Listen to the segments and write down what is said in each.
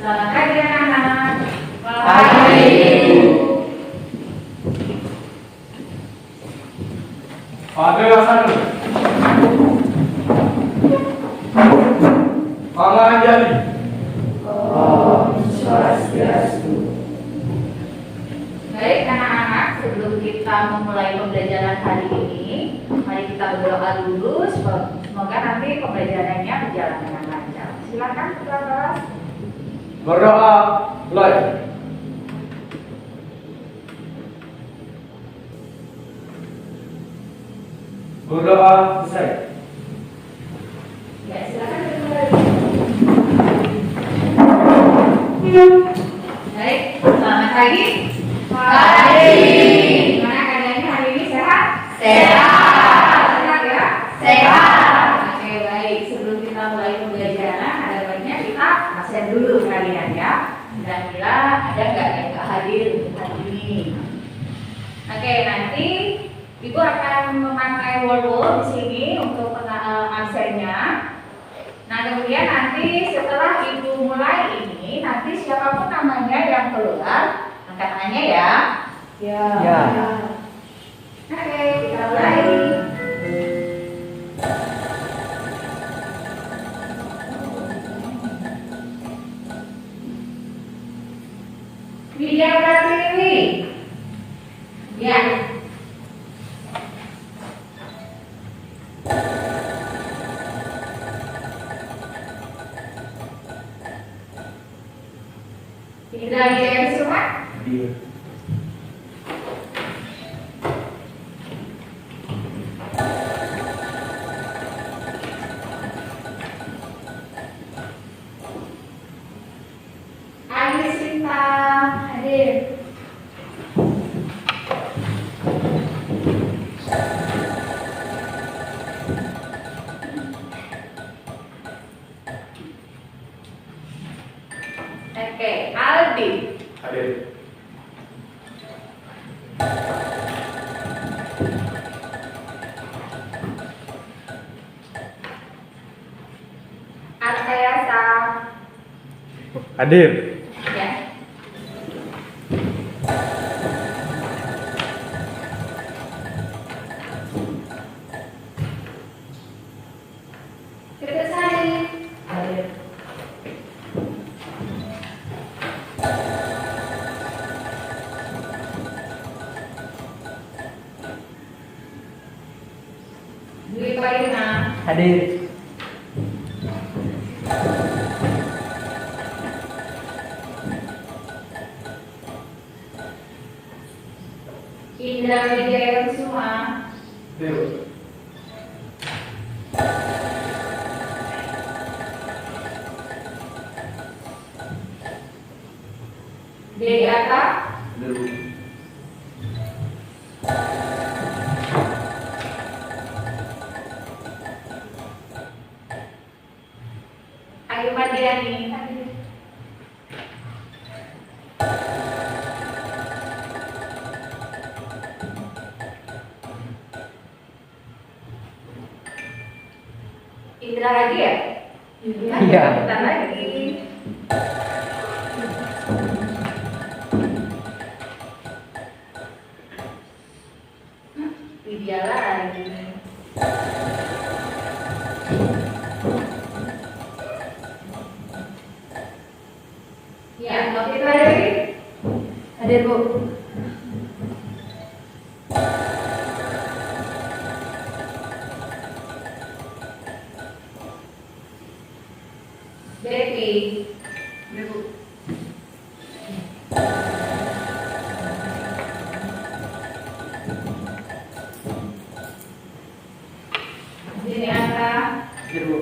Selamat pagi anak-anak. Pagi. Padre Hasan. Mama Anjali. Om Swastiastu. Baik anak-anak, sebelum kita memulai pembelajaran hari ini, mari kita berdoa dulu. Semoga nanti pembelajarannya berjalan dengan lancar. Silakan ketua kelas. Berdoa mulai. Berdoa selesai. Ya, silakan ketua. Baik, selamat pagi. Pagi. Gimana keadaannya hari ini, sehat? Sehat. Sehat ya? Sehat. Oke, baik. Sebelum kita mulai pembelajaran, ada baiknya kita absen dulu kalian ya. Dan bila ada nggak yang nggak hadir untuk hari ini. Oke, nanti Ibu akan memakai wall di sini untuk absennya. Nah, kemudian nanti setelah Ibu mulai ini, nanti siapapun namanya yang keluar, angkat tangannya ya. Ya. Oke, kita mulai. Widya Pratiwi. Ya. Indra Wijaya Kusuma. Hadir. Ayu Sinta hadir. Oke, Aldi. Hadir. Arkayasa. Hadir. Ya. Kertasari. Hadir. Dwi Parina. Hadir. Indra Wijaya Kusuma. Hadir. Dedi Atta. Hadir. Ayu Madiani. Indra lagi ya? Iya. Bentar lagi. Widya lagi. Ya, Novita Dewi. Hadir, Bu. Devi. Diniata. Hadir, Bu.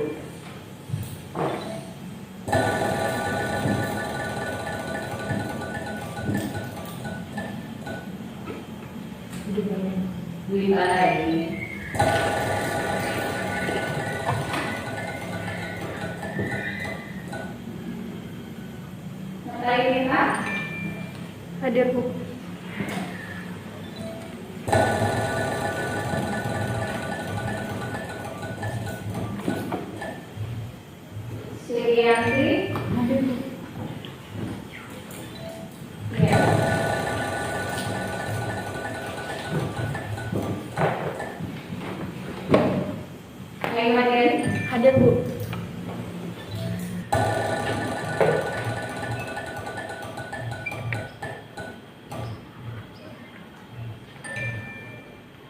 Dwi Balai. Natalia. Hadir, Bu. Sirianti. Hadir, Bu. Hadir, Bu.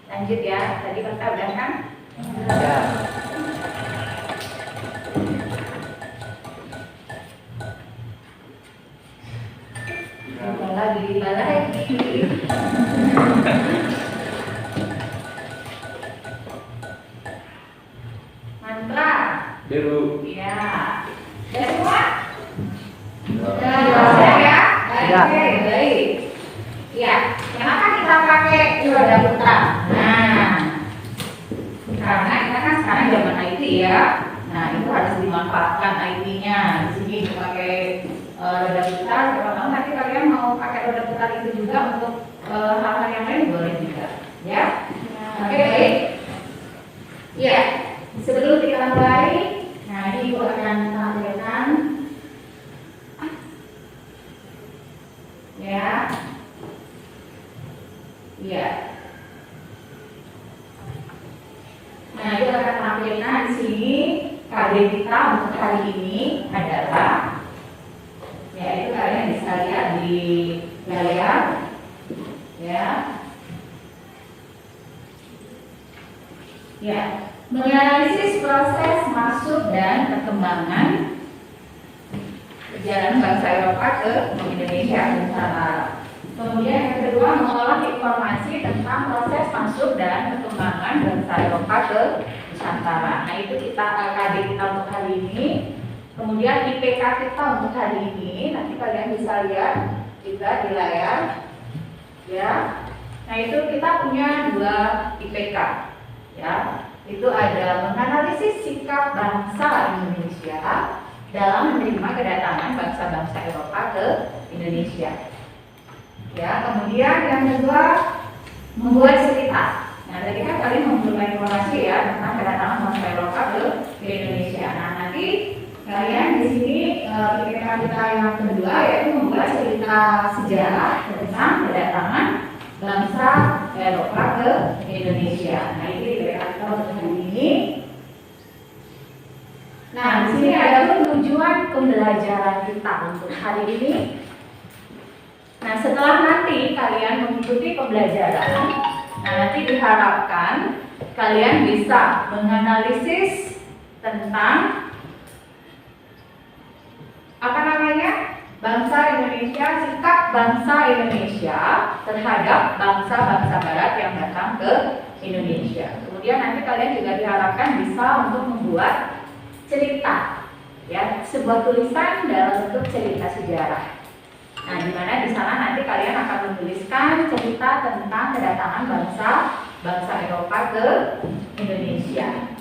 Lanjut ya, tadi kita udah kan? Ya. Lupa lagi. Mantra. Hadir, Bu. Ya. Udah semua? Ya. Sudah ya? Ya. Oke, baik. Ya, kenapa kita pakai roda putar? Nah, karena kita kan sekarang zaman IT ya. Nah, itu harus dimanfaatkan IT-nya. Di sini dipakai roda putar. Kalau kamu nanti kalian mau pakai roda putar itu juga untuk hal-hal yang lain boleh juga. Ya. Oke, baik. Ya, sebelum kita mulai, nah ini Ibu akan tampilkan. Ya. Iya. Nah, itu akan tampilkan di sini KD kita untuk hari ini adalah, ya itu kalian bisa lihat di layar, ya. Ya, menganalisis proses masuk dan perkembangan perjalanan bangsa Eropa ke Indonesia Nusantara. Kemudian yang kedua, mengolah informasi tentang proses masuk dan perkembangan bangsa Eropa ke Nusantara. Nah, itu kita KD kita untuk hari ini. Kemudian IPK kita untuk hari ini, nanti kalian bisa lihat juga di layar. Ya. Nah, itu kita punya 2 IPK. Ya. Itu ada menganalisis sikap bangsa Indonesia dalam menerima kedatangan bangsa-bangsa Eropa ke Indonesia. Ya, kemudian yang kedua membuat cerita. Nah, tadi kan kalian memberikan informasi ya tentang kedatangan bangsa Eropa ke Indonesia. Nah, nanti kalian di sini IPK kita yang kedua yaitu membuat cerita sejarah tentang kedatangan bangsa Eropa ke Indonesia. Nah, ini IPK kita untuk hari ini. Nah, di sini ada tujuan pembelajaran kita untuk hari ini. Nah, setelah nanti kalian mengikuti pembelajaran, nah nanti diharapkan kalian bisa menganalisis tentang apa namanya bangsa Indonesia, sikap bangsa Indonesia terhadap bangsa-bangsa Barat yang datang ke Indonesia. Kemudian nanti kalian juga diharapkan bisa untuk membuat cerita, ya, sebuah tulisan dalam bentuk cerita sejarah. Nah, di mana di sana nanti kalian akan menuliskan cerita tentang kedatangan bangsa Eropa ke Indonesia.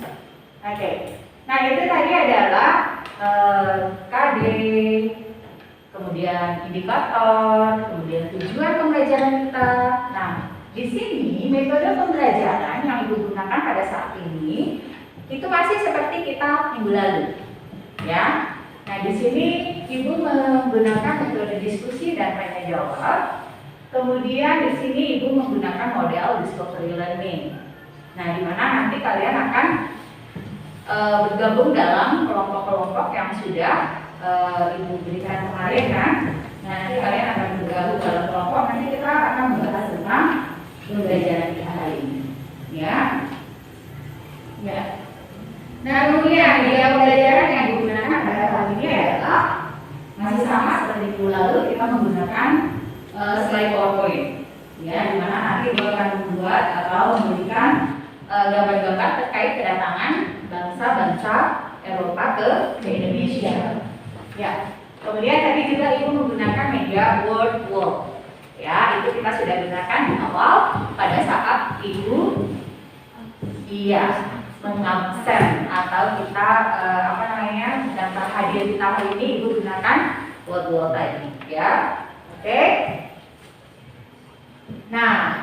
Oke. Nah, itu tadi adalah KD, kemudian indikator, kemudian tujuan pembelajaran kita. Nah, di sini metode pembelajaran yang Ibu gunakan pada saat ini itu masih seperti kita minggu lalu, ya. Nah, di sini Ibu menggunakan metode diskusi dan tanya jawab. Kemudian di sini Ibu menggunakan model discovery learning. Nah, di mana nanti kalian akan bergabung dalam kelompok-kelompok yang sudah Ibu berikan kemarin kan. Nah, nanti kalian akan bergabung dalam kelompok. Nanti kita akan membahas tentang pembelajaran kita hari ini, ya. Ya. Nah, kemudian media pembelajaran yang digunakan pada kali ini adalah masih sama seperti minggu lalu, kita menggunakan slide PowerPoint, ya, di mana nanti Ibu akan membuat atau memberikan gambar-gambar terkait kedatangan bangsa-bangsa Eropa ke Indonesia. Ya. Kemudian tadi juga Ibu menggunakan media Word, ya, itu kita sudah gunakan di awal pada saat Ibu, mengabsen atau kita daftar hadir kita hari ini Ibu gunakan Word tadi, ya. Oke. Nah,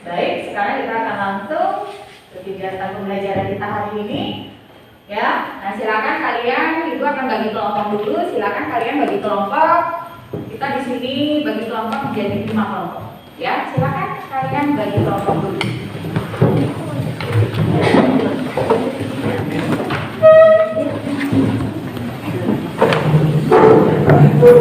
baik, sekarang kita akan langsung ke kegiatan pembelajaran kita hari ini, ya. Nah, silakan kalian, Ibu akan bagi kelompok dulu. Silakan kalian bagi kelompok. Kita di sini bagi kelompok menjadi 5 kelompok, ya. Silakan kalian bagi kelompok dulu. Ya,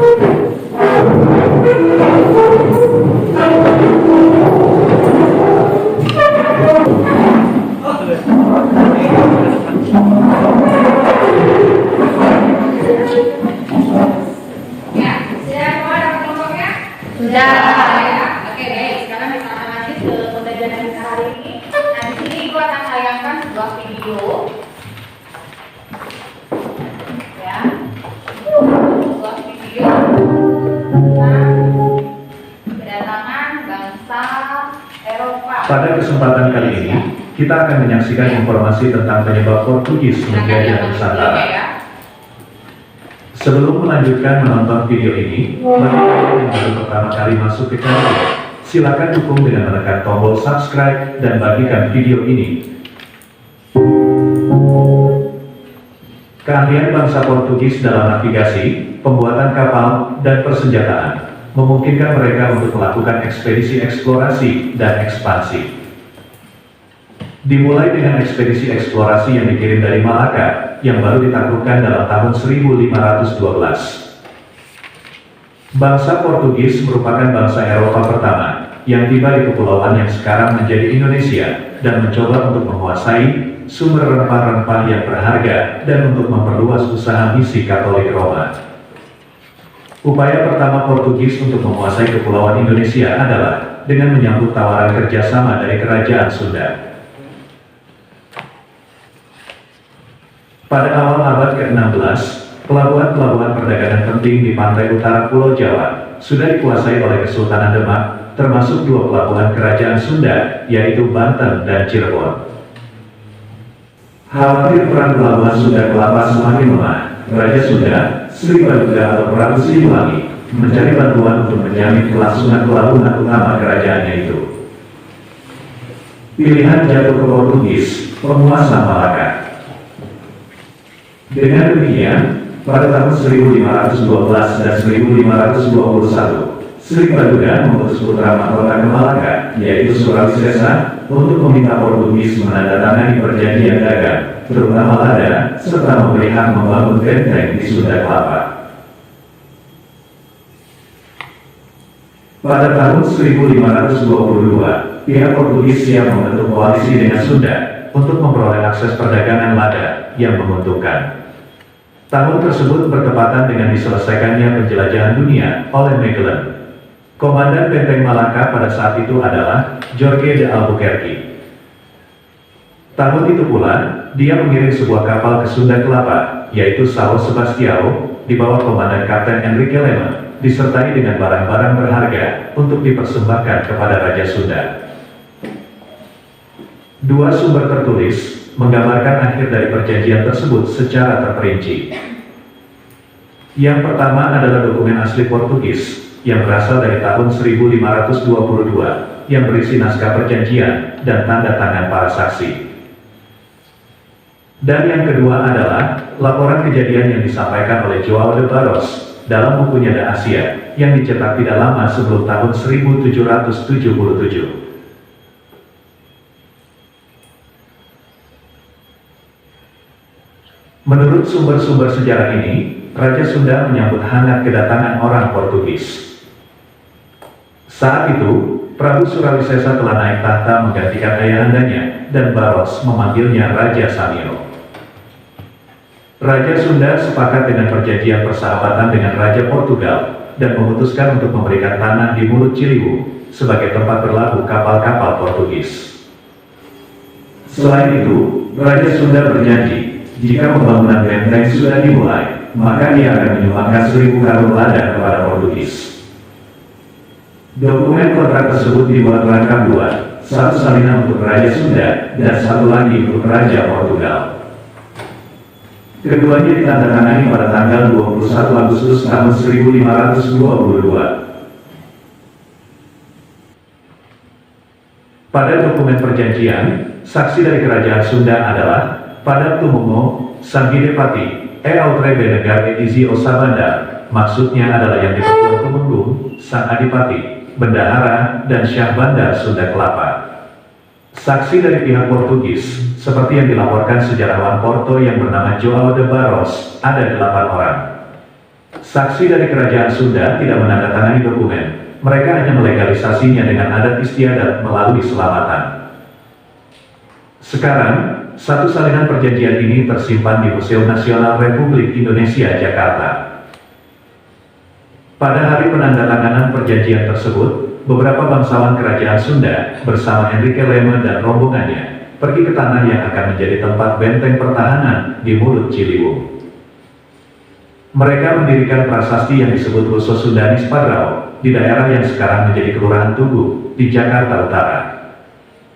sudah semua dapat kelompoknya? Sudah. Ya. Oke, baik. Sekarang kita akan lanjut ke pembelajaran kita hari ini. Nah, di sini Ibu akan tayangkan sebuah video. Ya. Sebuah video tentang kedatangan bangsa Eropa. Pada kesempatan kali ini, kita akan menyaksikan informasi tentang penyebab Portugis menjajah Nusantara. Ya. Sebelum melanjutkan menonton video ini, bagi kalian yang baru pertama kali masuk ke channel, silakan dukung dengan menekan tombol subscribe dan bagikan video ini. Keahlian bangsa Portugis dalam navigasi, pembuatan kapal, dan persenjataan memungkinkan mereka untuk melakukan ekspedisi eksplorasi dan ekspansi. Dimulai dengan ekspedisi eksplorasi yang dikirim dari Malaka, yang baru ditaklukkan dalam tahun 1512. Bangsa Portugis merupakan bangsa Eropa pertama yang tiba di kepulauan yang sekarang menjadi Indonesia dan mencoba untuk menguasai sumber rempah-rempah yang berharga dan untuk memperluas usaha misi Katolik Roma. Upaya pertama Portugis untuk menguasai kepulauan Indonesia adalah dengan menyambut tawaran kerjasama dari Kerajaan Sunda. Pada awal abad ke-16, pelabuhan-pelabuhan perdagangan penting di pantai utara Pulau Jawa sudah dikuasai oleh Kesultanan Demak, termasuk dua pelabuhan kerajaan Sunda, yaitu Banten dan Cirebon. Khawatir peran pelabuhan Sunda Kelapa semakin lemah, Raja Sunda, Sri Baduga atau Prabu Siliwangi, mencari bantuan untuk menjamin kelangsungan pelabuhan utama kerajaannya itu. Pilihan jatuh ke Portugis, penguasa Malaka. Dengan demikian, pada tahun 1512 dan 1521, Sri Baduga mengutus putra mahkota ke Malaka, yaitu Surawi Sesa, untuk meminta Portugis menandatangani perjanjian dagang, terutama lada, serta memberi hak membangun benteng di Sunda Kelapa. Pada tahun 1522, pihak Portugis siap membentuk koalisi dengan Sunda untuk memperoleh akses perdagangan lada yang menguntungkan. Tahun tersebut bertepatan dengan diselesaikannya penjelajahan dunia oleh Magellan. Komandan benteng Malaka pada saat itu adalah Jorge de Albuquerque. Tahun itu pula, dia mengirim sebuah kapal ke Sunda Kelapa, yaitu Sao Sebastião, di bawah komandan Kapten Enrique Lema, disertai dengan barang-barang berharga untuk dipersembahkan kepada Raja Sunda. Dua sumber tertulis menggambarkan akhir dari perjanjian tersebut secara terperinci. Yang pertama adalah dokumen asli Portugis yang berasal dari tahun 1522 yang berisi naskah perjanjian dan tanda tangan para saksi. Dan yang kedua adalah laporan kejadian yang disampaikan oleh João de Barros dalam bukunya The Asia yang dicetak tidak lama sebelum tahun 1777. Menurut sumber-sumber sejarah ini, Raja Sunda menyambut hangat kedatangan orang Portugis. Saat itu, Prabu Surawi Sesa telah naik tahta menggantikan ayahandanya, dan Barros memanggilnya Raja Samio. Raja Sunda sepakat dengan perjanjian persahabatan dengan Raja Portugal, dan memutuskan untuk memberikan tanah di Mulut Ciliwung sebagai tempat berlabuh kapal-kapal Portugis. Selain itu, Raja Sunda berjanji, jika pembangunan benteng sudah dimulai, maka dia akan menyumbangkan 1000 karung lada kepada Portugis. Dokumen kontrak tersebut dibuat rangkap dua, satu salinan untuk Raja Sunda dan satu lagi untuk Raja Portugal. Keduanya ditandatangani pada tanggal 21 Agustus tahun 1522. Pada dokumen perjanjian, saksi dari Kerajaan Sunda adalah Padang Tumungo, Sanggidepati, Autre Benegar Edizi Osabanda, maksudnya adalah yang diperkuat Tumenggung, Sang Adipati, Bendahara, dan Syah Bandar Sunda Kelapa. Saksi dari pihak Portugis, seperti yang dilaporkan sejarawan Porto yang bernama João de Barros, ada 8 orang. Saksi dari kerajaan Sunda tidak menandatangani dokumen. Mereka hanya melegalisasinya dengan adat istiadat melalui selamatan. Sekarang, satu salinan perjanjian ini tersimpan di Museum Nasional Republik Indonesia, Jakarta. Pada hari penandatanganan perjanjian tersebut, beberapa bangsawan kerajaan Sunda bersama Enrique Lema dan rombongannya pergi ke tanah yang akan menjadi tempat benteng pertahanan di Mulut Ciliwung. Mereka mendirikan prasasti yang disebut Huso Sundanis Padrao di daerah yang sekarang menjadi Kelurahan Tugu di Jakarta Utara.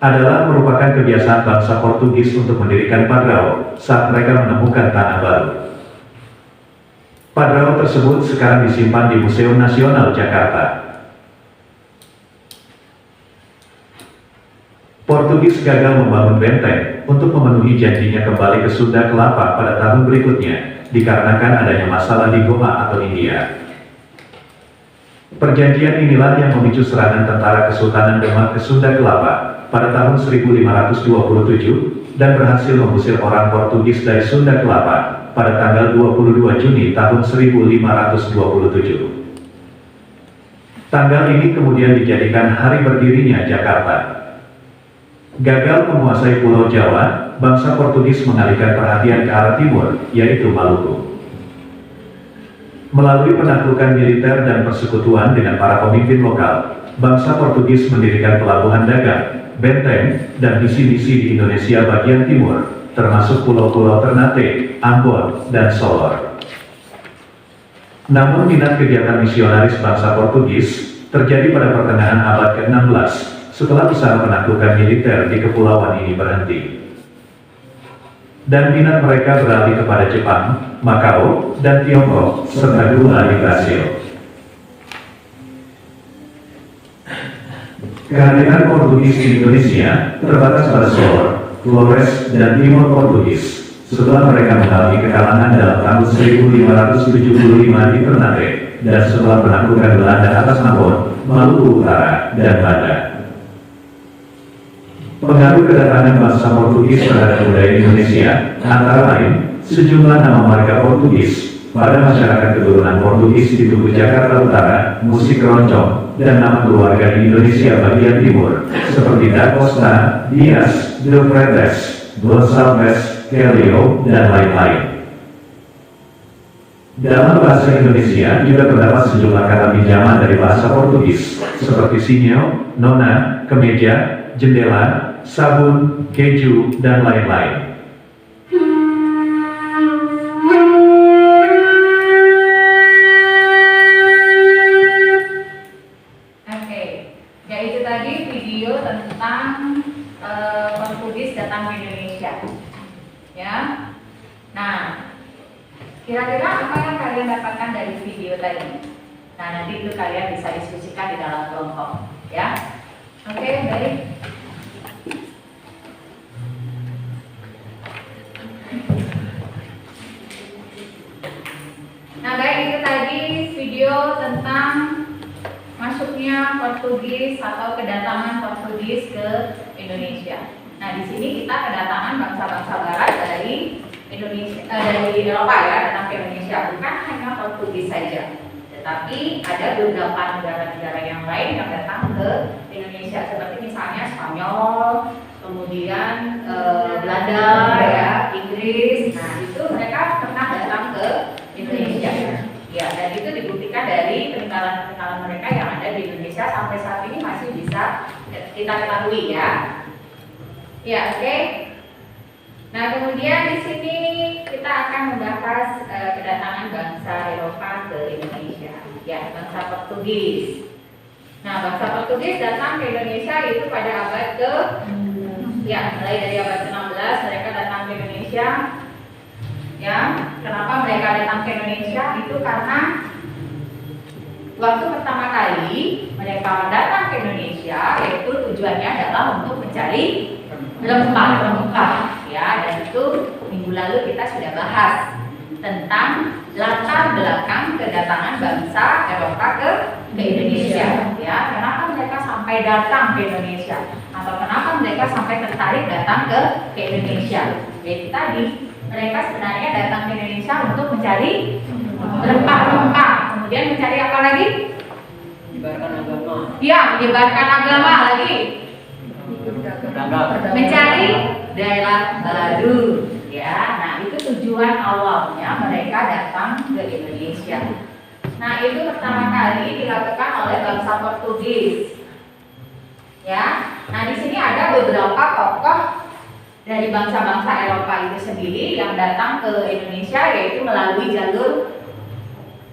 Adalah merupakan kebiasaan bangsa Portugis untuk mendirikan padrao saat mereka menemukan tanah baru. Padrao tersebut sekarang disimpan di Museum Nasional Jakarta. Portugis gagal membangun benteng untuk memenuhi janjinya kembali ke Sunda Kelapa pada tahun berikutnya, dikarenakan adanya masalah di Goa atau India. Perjanjian inilah yang memicu serangan tentara Kesultanan Demak ke Sunda Kelapa pada tahun 1527 dan berhasil mengusir orang Portugis dari Sunda Kelapa pada tanggal 22 Juni tahun 1527. Tanggal ini kemudian dijadikan hari berdirinya Jakarta. Gagal menguasai Pulau Jawa, bangsa Portugis mengalihkan perhatian ke arah timur, yaitu Maluku. Melalui penaklukan militer dan persekutuan dengan para pemimpin lokal, bangsa Portugis mendirikan pelabuhan dagang, benteng, dan misi-misi di Indonesia bagian timur, termasuk pulau-pulau Ternate, Ambon, dan Solor. Namun minat kegiatan misionaris bangsa Portugis terjadi pada pertengahan abad ke-16, setelah usaha penaklukan militer di kepulauan ini berhenti. Dan minat mereka beralih kepada Jepang, Makau, dan Tiongkok, serta gula di Brasil. Kehadiran Portugis di Indonesia terbatas pada Solor, Flores, dan Timor Portugis, setelah mereka mengalami kekalahan dalam tahun 1575 di Ternate, dan setelah penaklukan Belanda atas Ambon, Maluku Utara, dan Banda. Pengaruh kedatangan bangsa Portugis terhadap budaya Indonesia, antara lain, sejumlah nama marga Portugis pada masyarakat keturunan Portugis di Tugu Jakarta Utara, musik keroncong, dan nama keluarga di Indonesia bagian timur, seperti Da Costa, Dias, De Freitas, Gonçalves, Kelio, dan lain-lain. Dalam bahasa Indonesia juga terdapat sejumlah kata pinjaman dari bahasa Portugis, seperti sinyal, nona, kemeja, jendela, sabun, keju, dan lain-lain. Oke, ya itu tadi video tentang Portugis datang ke Indonesia. Ya, nah, kira-kira apa yang kalian dapatkan dari video tadi? Nah, nanti itu kalian bisa diskusikan di dalam kelompok, ya. Oke, baik. Nah, baik, itu tadi video tentang masuknya Portugis atau kedatangan Portugis ke Indonesia. Nah, di sini kita kedatangan bangsa-bangsa Barat dari Indonesia, dari Eropa ya, datang ke Indonesia, bukan hanya Portugis saja, tetapi ada beberapa negara-negara yang lain yang datang ke Indonesia, seperti misalnya Spanyol, kemudian Belanda, ya, Inggris. Nah, itu mereka pernah datang ke Indonesia. Ya, dan itu dibuktikan dari peninggalan-peninggalan mereka yang ada di Indonesia sampai saat ini masih bisa kita ketahui ya. Ya, oke. Nah, kemudian di sini kita akan membahas kedatangan bangsa Eropa ke Indonesia. Ya, bangsa Portugis. Nah, bangsa Portugis datang ke Indonesia itu pada abad ke mulai dari abad ke-16 mereka datang ke Indonesia. Ya, kenapa mereka datang ke Indonesia? Itu karena waktu pertama kali mereka datang ke Indonesia, yaitu tujuannya adalah untuk mencari rempah-rempah, ya, dan itu minggu lalu kita sudah bahas tentang latar belakang kedatangan bangsa Eropa ke Indonesia, ya, kenapa mereka sampai datang ke Indonesia, atau kenapa mereka sampai tertarik datang ke Indonesia. Jadi tadi mereka sebenarnya datang ke Indonesia untuk mencari rempah-rempah, kemudian mencari apa lagi? Menyebarkan agama. Ya, menyebarkan agama lagi. Berdagang. Mencari daerah baru. Ya, nah itu tujuan awalnya mereka datang ke Indonesia. Nah, itu pertama kali dilakukan oleh bangsa Portugis. Ya, nah di sini ada beberapa tokoh dari bangsa-bangsa Eropa itu sendiri yang datang ke Indonesia, yaitu melalui jalur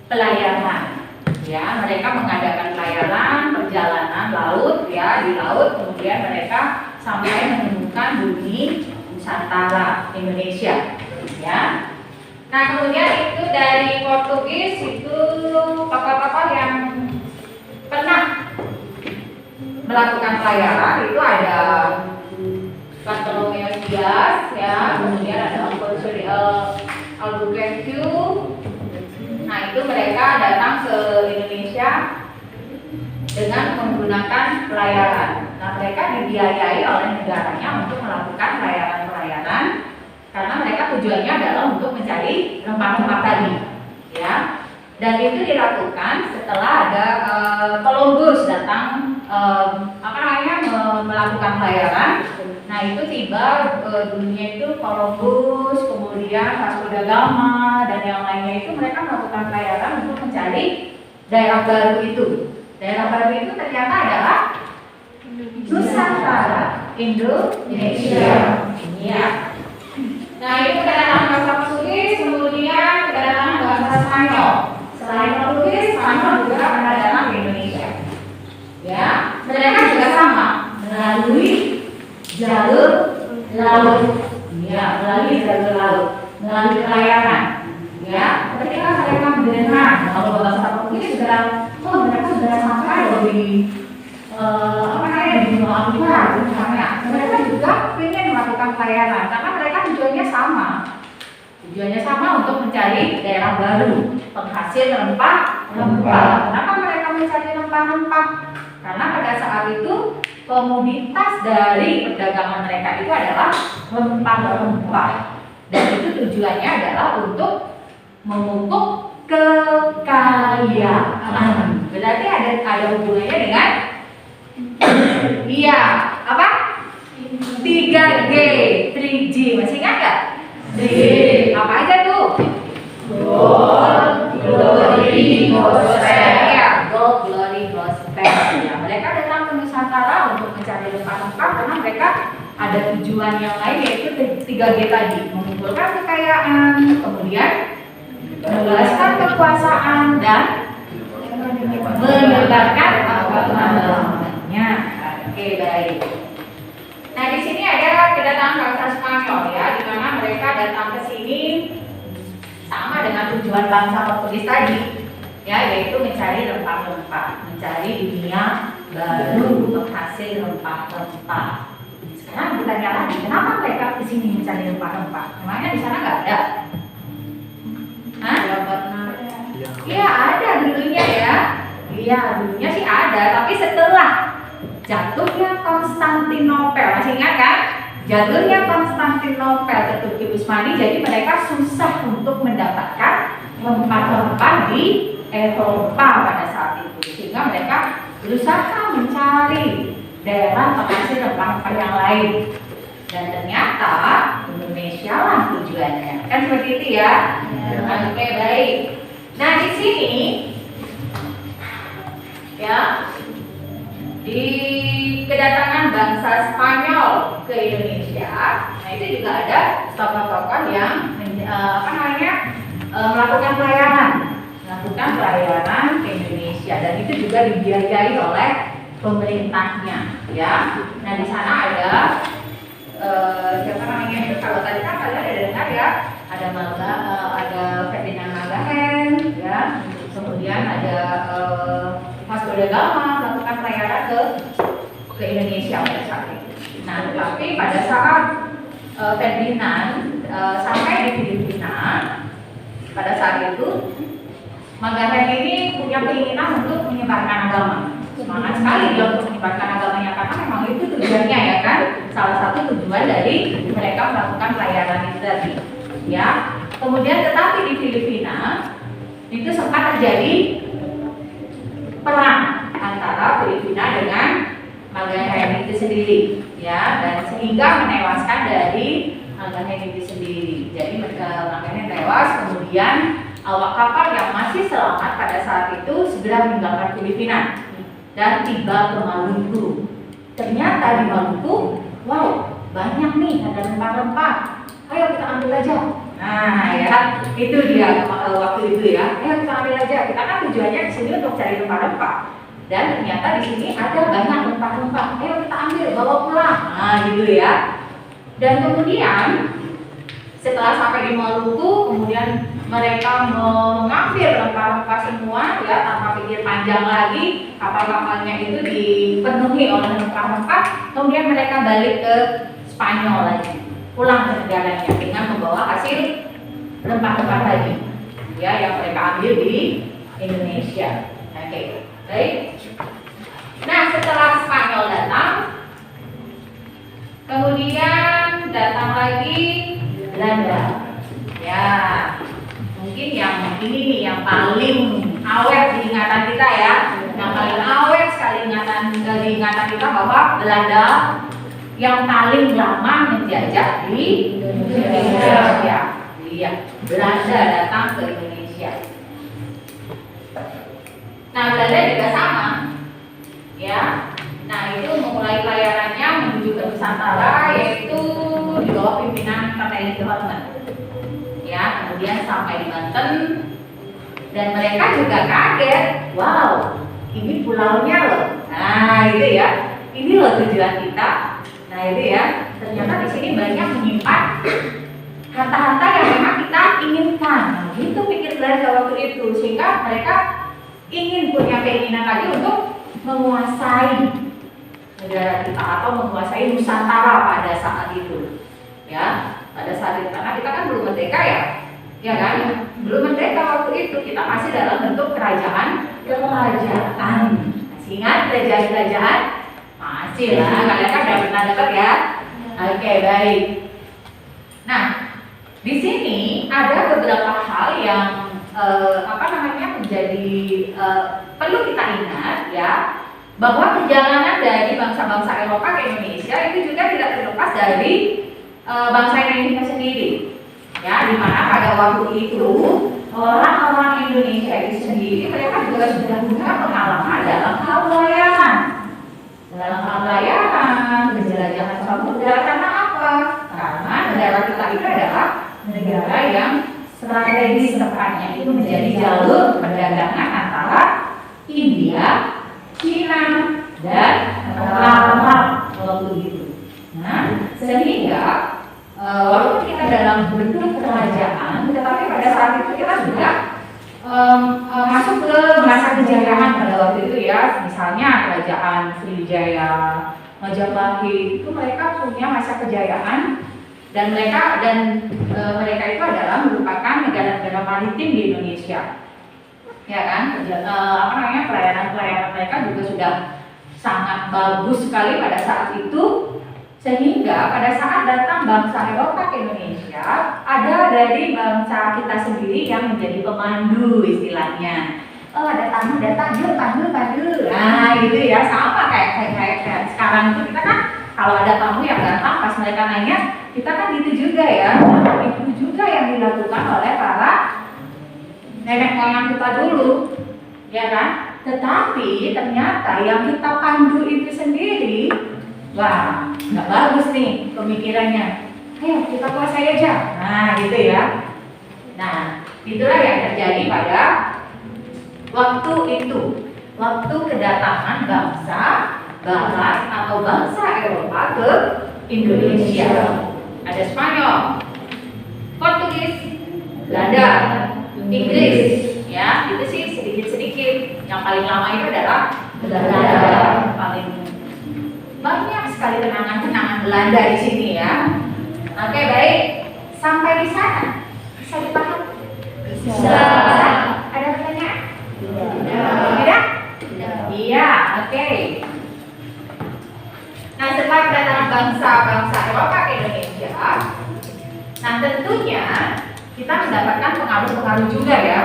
pelayaran. Ya, mereka mengadakan pelayaran perjalanan laut, ya di laut, kemudian mereka sampai menemukan bumi Nusantara Indonesia. Ya, nah kemudian itu dari Portugis itu tokoh-tokoh yang pernah melakukan pelayaran itu ada Bartolomeu Dias, ya, kemudian ada Alfonso de Albuquerque. Nah itu mereka datang ke Indonesia dengan menggunakan pelayaran. Nah mereka dibiayai oleh negaranya untuk melakukan pelayaran-pelayaran karena mereka tujuannya adalah untuk mencari rempah-rempah tadi, ya. Dan itu dilakukan setelah ada Columbus datang melakukan pelayaran. Nah itu tiba dunia itu Columbus, kemudian Vasco da Gama dan yang lainnya itu mereka melakukan pelayaran untuk mencari daerah baru itu. Daerah baru itu ternyata adalah Nusantara, Indonesia. Ya. Nah itu kedatangan bangsa Portugis, kemudian kedatangan bangsa Spanyol. Selain Portugis, Spanyol juga pernah datang ke Indonesia. Ya, mereka juga sama melalui jalur laut. Ya, melalui jalur laut, melalui pelayaran. Ya, ketika mereka mendengar kalau bangsa Portugis sudah, mereka sudah sampai di di benua Afrika misalnya. Mereka juga ingin melakukan pelayaran karena mereka tujuannya sama. Tujuannya sama untuk mencari daerah baru, penghasil rempah-rempah. Kenapa mereka mencari rempah-rempah? Karena pada saat itu komoditas dari perdagangan mereka itu adalah rempah-rempah. Dan itu tujuannya adalah untuk memupuk kekayaan. Berarti ada hubungannya dengan iya, apa? 3G, 3G, masih ingat nggak? 3G, apa aja tuh? Gold, glory, gospel. Ya, gold, glory, gospel. Ya, mereka datang ke Nusantara untuk mencari rempah-rempah karena mereka ada tujuan yang lain, yaitu 3G tadi, mengumpulkan kekayaan, kemudian meluaskan kekuasaan dan menyebarkan agamanya. Oke, baik. Nah, di sini ada kedatangan bangsa Spanyol, ya, di mana mereka datang ke sini sama dengan tujuan bangsa Portugis tadi, ya, yaitu mencari rempah-rempah, mencari dunia baru, penghasil rempah-rempah. Sekarang ditanya lagi, kenapa mereka ke sini mencari rempah-rempah? Memangnya di sana nggak ada? Hah? Iya, ada dulunya, ya. Iya, dulunya sih ada, tapi setelah jatuhnya Konstantinopel, masih ingat kan? Jatuhnya Konstantinopel ke Turki Utsmani, jadi mereka susah untuk mendapatkan rempah-rempah di Eropa pada saat itu, sehingga mereka berusaha mencari daerah penghasil rempah-rempah yang lain. Dan ternyata Indonesia lah tujuannya, kan seperti itu ya? Oke, baik. Nah di sini, ya, di kedatangan bangsa Spanyol ke Indonesia, nah itu juga ada tokoh-tokoh yang melakukan pelayaran ke Indonesia, dan itu juga dibiayai oleh pemerintahnya, ya. Nah di sana ada siapa namanya itu, kalau tadi kan kalian ada dengar ya, ada Ferdinand Magellan, ya, kemudian ada Vasco da Gama melakukan pelayaran ke Indonesia pada saat itu. Nah, tapi pada saat Ferdinand sampai di Filipina, pada saat itu Magellan ini punya keinginan untuk menyebarkan agama. Semangat sekali dia untuk menyebarkan agamanya karena memang itu tujuannya, ya kan? Salah satu tujuan dari mereka melakukan pelayaran itu tadi, ya. Kemudian tetapi di Filipina itu sempat terjadi perang antara Filipina dengan Magallanes itu sendiri, ya, dan sehingga menewaskan dari Magallanes itu sendiri. Jadi Magallanes tewas, kemudian awak kapal yang masih selamat pada saat itu segera meninggalkan Filipina dan tiba ke Maluku. Ternyata di Maluku, wow, banyak nih ada rempah-rempah. Ayo kita ambil aja. Nah, ya, itu dia waktu itu ya. Ayo kita ambil aja. Kita kan tujuannya di sini untuk cari rempah-rempah. Dan ternyata di sini ada banyak rempah-rempah. Ayo kita ambil, bawa pulang. Nah, gitu ya. Dan kemudian setelah sampai di Maluku, kemudian mereka mengambil rempah-rempah semua ya, tanpa pikir panjang lagi. Kapal-kapalnya itu dipenuhi oleh rempah-rempah. Kemudian mereka balik ke Spanyol lagi, pulang ke negaranya dengan membawa hasil rempah-rempah lagi, ya, yang mereka ambil di Indonesia. Oke, baik. Nah, setelah Spanyol datang, kemudian datang lagi Belanda. Ya, mungkin yang ini nih yang paling awet di ingatan kita ya, yang paling awet sekali di ingatan kita bahwa Belanda yang paling lama menjajah di Indonesia. Iya, Belanda datang ke Indonesia. Nah, Belanda juga sama, ya. Nah, itu memulai pelayanannya menuju ke Nusantara, yaitu di bawah pimpinan Kapten Johanan. Ya, kemudian sampai di Banten, dan mereka juga kaget, wow, ini pulaunya loh. Nah, itu ya, ini loh tujuan kita. Nah, itu ya, ternyata di sini banyak menyimpan harta-harta yang memang kita inginkan. Nah, itu pikir Belanda waktu itu, sehingga mereka ingin punya keinginan lagi untuk menguasai negara kita atau menguasai Nusantara pada saat itu. Ya, pada saat itu karena kita kan belum merdeka ya kan? Belum merdeka waktu itu, kita masih dalam bentuk kerajaan. Masih ingat kerajaan? Masih lah, kalian kan udah pernah dapat ya. Oke, baik. Nah, di sini ada beberapa hal yang menjadi perlu kita ingat ya, bahwa perjalanan dari bangsa-bangsa Eropa ke Indonesia itu juga tidak terlepas dari bangsa Indonesia sendiri. Ya, di mana pada waktu itu orang-orang Indonesia itu sendiri mereka juga sudah punya pengalaman dalam hal pelayaran. Penjelajahan samudera. Karena apa? Karena negara kita itu adalah negara yang strategis, tepatnya itu menjadi jalur perdagangan antara India, Cina, dan Arab waktu itu. Nah, sehingga walaupun kita dalam bentuk kerajaan, tetapi pada saat itu kita juga masuk ke masa kejayaan pada waktu itu ya. Misalnya kerajaan Sriwijaya, Majapahit itu mereka punya masa kejayaan, dan mereka itu adalah merupakan negara-negara maritim di Indonesia. Ya kan? Pelayanan mereka juga sudah sangat bagus sekali pada saat itu, sehingga pada saat datang bangsa Eropa ke Indonesia, ada dari bangsa kita sendiri yang menjadi pemandu istilahnya. Oh, ada tamu datang, yuk pandu. Nah, gitu ya, sama kayak sekarang itu kita kan kalau ada tamu yang datang pas mereka nanya, kita kan gitu juga ya. Nah, itu juga yang dilakukan oleh para nenek moyang kita dulu, ya kan? Tetapi ternyata yang kita pandu itu sendiri, wah, nggak bagus nih pemikirannya. Ayo kita kuasai aja. Nah, gitu ya. Nah, itulah yang terjadi pada waktu itu. Waktu kedatangan bangsa Barat atau bangsa Eropa ke Indonesia. Ada Spanyol, Portugis, Belanda, Inggris, ya, itu sih sedikit-sedikit. Yang paling lama itu adalah Belanda. Paling banyak sekali kenangan-kenangan Belanda di sini ya. Oke, baik. Sampai di sana bisa dipahami? Bisa. Ada pertanyaan? Tidak? Iya, oke. Nah, setelah kedatangan bangsa-bangsa Eropa ke Indonesia, nah tentunya kita mendapatkan pengaruh-pengaruh juga ya.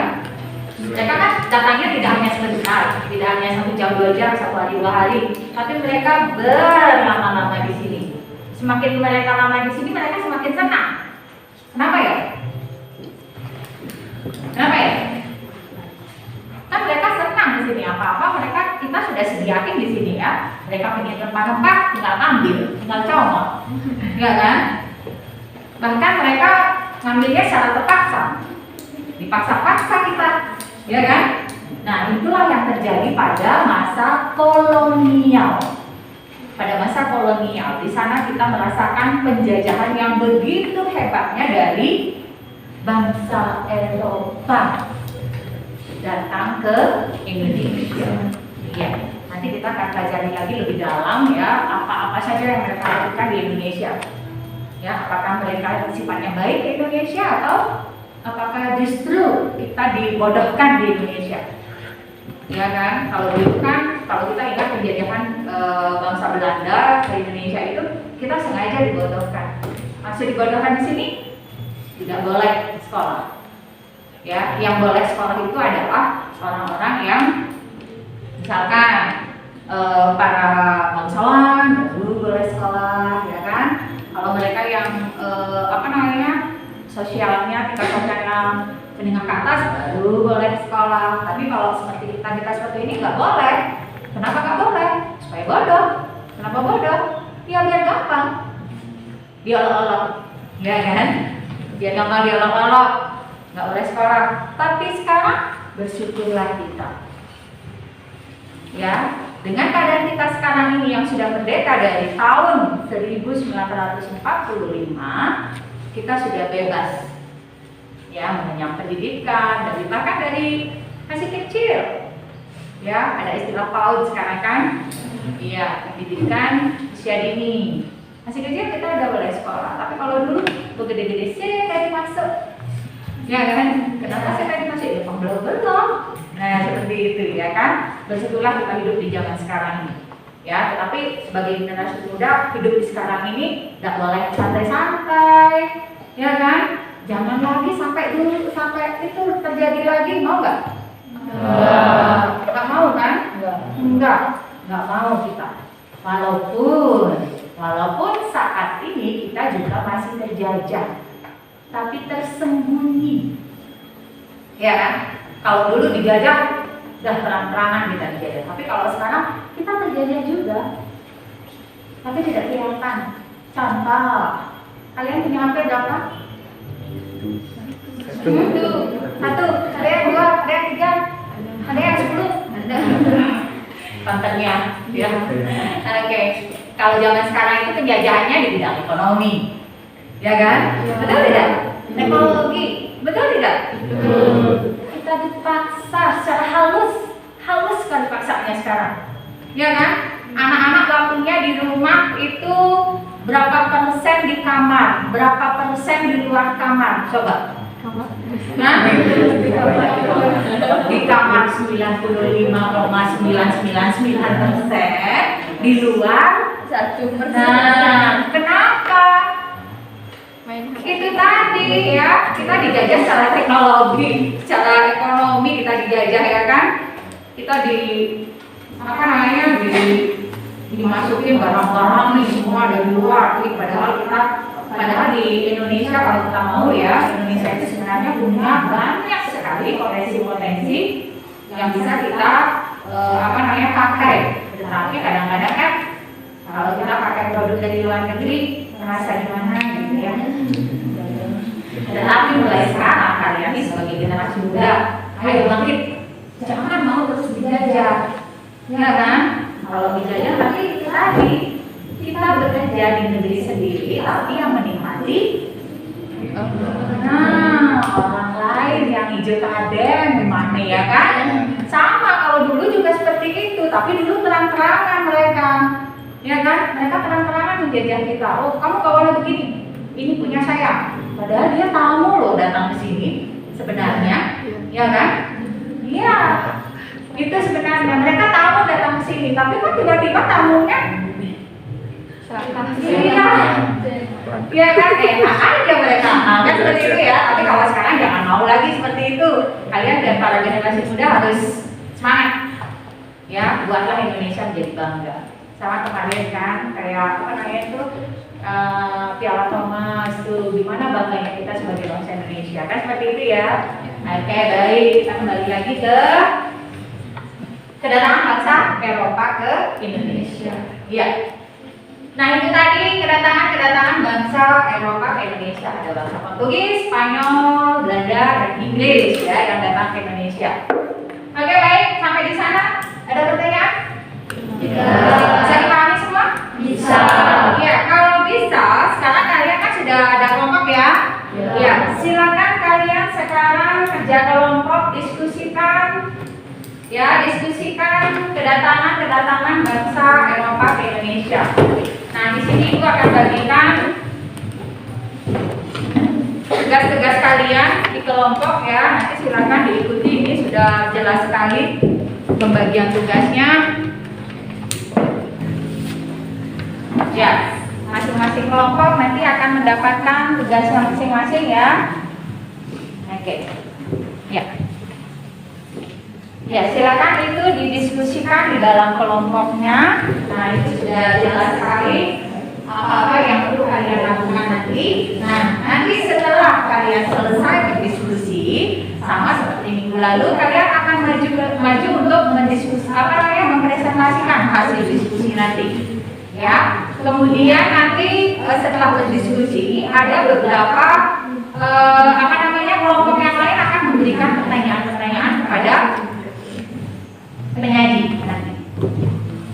Mereka kan datangnya tidak hanya sebentar, tidak hanya 1 jam 2 jam, 1 hari 2 hari, tapi mereka berlama-lama di sini. Semakin mereka lama di sini, mereka semakin senang. Kenapa ya? Kenapa ya? Kan mereka senang di sini, apa-apa mereka kita sudah sediain di sini ya. Mereka pengen rempah-rempah, tinggal ambil, tinggal comot, enggak kan? Bahkan mereka ngambilnya secara terpaksa, dipaksa-paksa kita, ya kan? Nah, itulah yang terjadi pada masa kolonial. Pada masa kolonial, di sana kita merasakan penjajahan yang begitu hebatnya dari bangsa Eropa datang ke Indonesia. Ya, nanti kita akan pelajari lagi lebih dalam ya apa-apa saja yang mereka lakukan di Indonesia. Ya, apakah mereka sifatnya baik di Indonesia atau apakah justru kita dibodohkan di Indonesia? Ya kan, kalau dulu kan, kalau kita ingat penjajahan bangsa Belanda ke Indonesia itu kita sengaja dibodohkan. Masih dibodohkan di sini, tidak boleh sekolah. Ya, yang boleh sekolah itu adalah orang-orang yang misalkan para bangsawan baru boleh sekolah, ya kan? Kalau mereka yang sosialnya tingkat sosial yang menengah ke atas baru boleh sekolah. Tapi kalau seperti kita seperti ini nggak boleh. Kenapa nggak boleh? Supaya bodoh. Kenapa bodoh? Ya biar gampang diolok-olok, ya kan? Biar gampang diolok-olok, nggak boleh sekolah. Tapi sekarang bersyukurlah kita, ya, dengan keadaan kita sekarang ini yang sudah merdeka dari tahun 1945, kita sudah bebas, ya, mengenyam pendidikan, dan bahkan dari masih kecil, ya, ada istilah PAUD sekarang kan, iya, pendidikan usia dini. Masih kecil kita udah boleh sekolah, tapi kalau dulu gede-gede sih tadi masuk, ya kan? Kenapa sih tadi masuk? Ya belum. Nah, seperti itu ya kan. Bersyukurlah kita hidup di zaman sekarang ini. Ya, tetapi sebagai generasi muda hidup di sekarang ini tidak boleh santai-santai, ya kan? Jangan lagi sampai itu terjadi lagi, mau nggak? Nggak mau kan? Nggak mau kita. Walaupun saat ini kita juga masih terjajah, tapi tersembunyi, ya kan? Kalau dulu dijajah, udah terang-terangan kita dijajah. Tapi kalau sekarang kita terjajah juga, tapi tidak kelihatan. Contoh, kalian punya HP berapa? Satu, ada yang 2, ada yang 3, ada yang 10. Kontennya, ya. Oke. Kalau zaman sekarang itu penjajahannya di bidang ekonomi, ya kan? Betul tidak? Teknologi, betul tidak? Kita dipaksa secara halus sekali paksanya sekarang, ya kan? Anak-anak waktunya di rumah itu berapa persen di kamar, berapa persen di luar kamar, coba. Nah, di kamar 95,999%, di luar 1%. Nah, kenapa? Itu tadi ya, kita dijajah secara teknologi, secara ekonomi kita dijajah, ya kan? Kita dimasukin barang-barang nih semua dari luar, padahal di Indonesia kalau kita mau ya, Indonesia itu sebenarnya punya banyak sekali potensi-potensi yang bisa kita pakai. Tetapi kadang-kadang kan kalau kita pakai produk dari luar negeri merasa gimana gitu ya. Tetapi mulai sekarang kalian ini sebagai generasi muda, ayo bangkit, jangan mau terus dijajah, ya kan? Kalau dijajah tapi tadi kita bekerja di negeri sendiri, tapi yang menikmati orang lain yang hijau kadem gimana, ya kan? Sama kalau dulu juga seperti itu, tapi dulu terang-terangan mereka, ya kan? Mereka terang-terangan menjajah kita. Oh, kamu kawannya begini, ini punya saya. Padahal dia tamu loh datang ke sini sebenarnya, ya kan? Iya, itu sebenarnya mereka tamu datang ke sini, tapi kan tiba-tiba tamunya iya kan, enak aja mereka kan seperti itu ya. Tapi kalau sekarang jangan mau lagi seperti itu. Kalian para generasi muda harus semangat. Ya, buatlah Indonesia menjadi bangga. Sama kemarin kan, kayak apa namanya itu Piala Thomas tuh, gimana bangganya kita sebagai bangsa Indonesia kan seperti itu ya. Oke, baik, kita kembali lagi ke kedatangan bangsa Eropa ke Indonesia. Ya. Nah itu tadi kedatangan bangsa Eropa ke Indonesia, ada bangsa Portugis, Spanyol, Belanda, dan Inggris ya yang datang ke Indonesia. Oke, baik, sampai di sana ada pertanyaan? Bisa dipahami semua? Bisa. Ya, kalau bisa, sekarang kalian kan sudah ada kelompok ya? Ya, silakan kalian sekarang kerja kelompok, diskusikan. Ya, diskusikan kedatangan bangsa Eropa ke Indonesia. Nah, di sini Ibu akan bagikan tugas-tugas kalian di kelompok ya. Nanti silakan diikuti, ini sudah jelas sekali pembagian tugasnya. Ya, masing-masing kelompok nanti akan mendapatkan tugasnya masing-masing ya. Oke. Ya. Ya, silakan itu didiskusikan di dalam kelompoknya. Nah, itu sudah jelas sekali apa yang perlu kalian lakukan nanti. Nah, nanti setelah kalian selesai berdiskusi, sama seperti minggu lalu, kalian akan maju untuk mempresentasikan hasil diskusi nanti. Ya, kemudian nanti setelah berdiskusi ada beberapa kelompok yang lain akan memberikan pertanyaan-pertanyaan kepada penyaji nanti.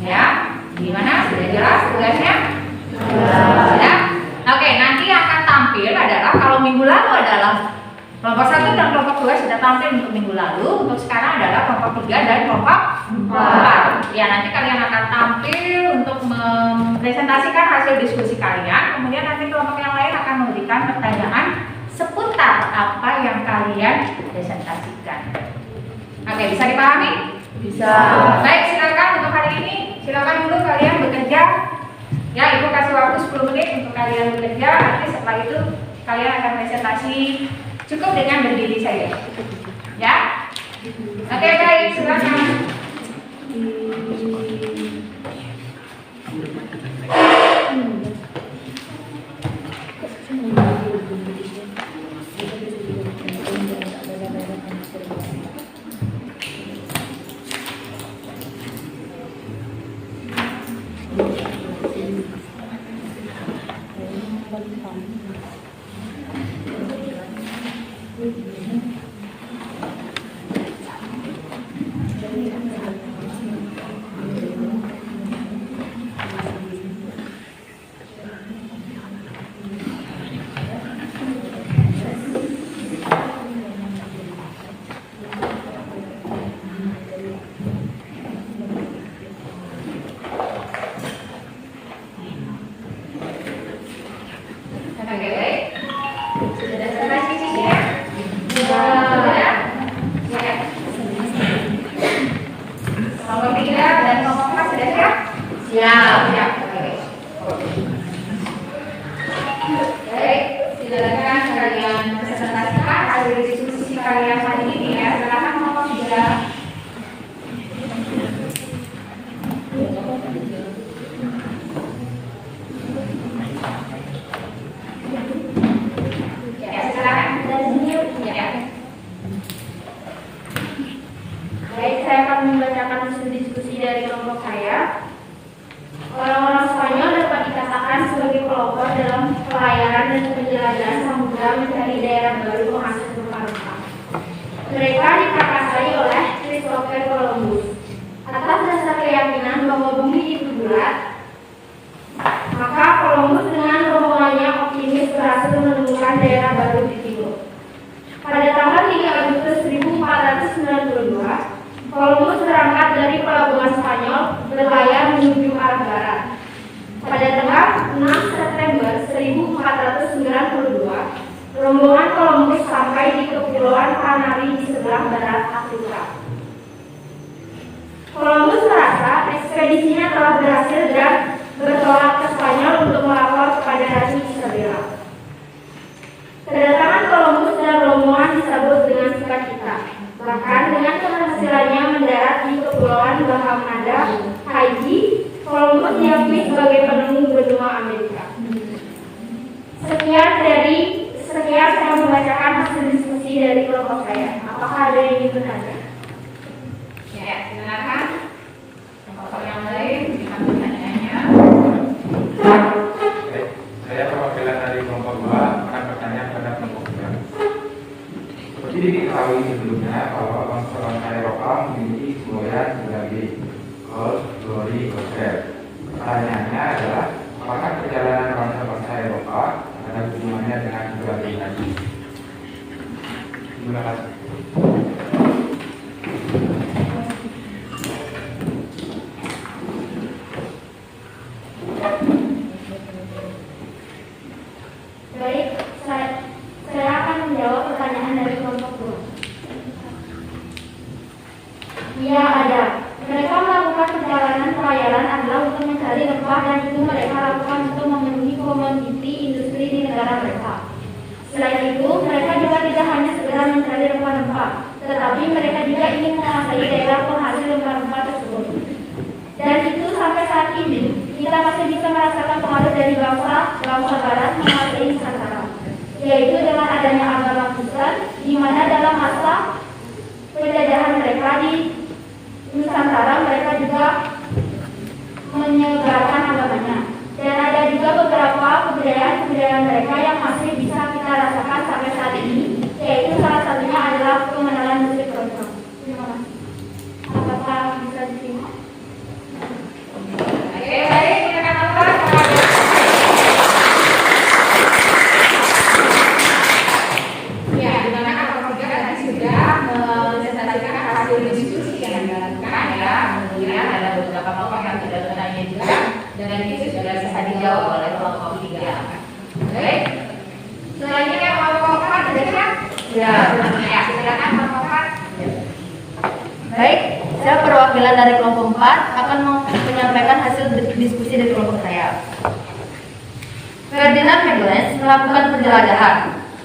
Ya, gimana? Sudah jelas tugasnya? Sudah? Oke, nanti yang akan tampil adalah kalau minggu lalu adalah kelompok 1 dan kelompok 2 sudah tampil untuk minggu lalu. Untuk sekarang adalah kelompok 3 dan kelompok 4. Ya, nanti kalian akan tampil untuk mempresentasikan hasil diskusi kalian. Kemudian nanti kelompok yang lain akan memberikan pertanyaan seputar apa yang kalian presentasikan. Oke, bisa dipahami? Bisa. Baik, silakan untuk hari ini. Silakan dulu kalian bekerja. Ya, Ibu kasih waktu 10 menit untuk kalian bekerja. Nanti setelah itu kalian akan presentasi. Cukup dengan berdiri saja. Ya. Oke, baik, silakan. Bahkan kelompok saya. Apakah ada yang ingin bertanya? Ya, silakan. Kelompok yang lain bisa pertanyaannya. Baik, saya perwakilan dari kelompok 2 akan bertanya pada kelompok 3. Seperti diketahui sebelumnya bahwa bangsa-bangsa Eropa memiliki semboyan sebagai Gold, Glory, Gospel. Pertanyaannya adalah, apakah perjalanan bangsa-bangsa Eropa ada hubungannya dengan kedua tadi? Terima kasih. Baik, saya akan menjawab pertanyaan dari kelompok 2. Ya, ada. Mereka melakukan perjalanan pelayaran adalah untuk mencari rempah dan itu mereka lakukan untuk memenuhi komoditi industri di negara mereka. Selain itu, mereka juga tidak hanya sekedar mencari rempah-rempah, tetapi mereka juga ingin menguasai daerah penghasil rempah-rempah tersebut. Dan itu sampai saat ini, kita masih bisa merasakan pengaruh dari bangsa Barat menguasai Nusantara, yaitu dengan adanya agama Kristen, di mana dalam masa penjajahan mereka di Nusantara mereka juga menyebarkan agamanya. Dan ada juga beberapa kebudayaan mereka yang masih bisa kita rasakan sampai saat ini, yaitu salah satunya adalah pengenalan musik keroncong. Terima kasih. Apakah bisa diterima? Oke, baik, silakan apa? Ya, di mana kelompok 3 tadi sudah mempresentasikan hasil diskusi yang dilakukan ya. Kemudian ada beberapa kelompok yang tidak bertanya juga, dan itu sudah bisa dijawab oleh kelompok 3. Baik. Selanjutnya kelompok 4 ada kan? Ya, silakan kelompok 4. Baik, saya perwakilan dari kelompok 4 akan menyampaikan hasil diskusi dari kelompok saya. Ferdinand Magellan melakukan penjelajahan.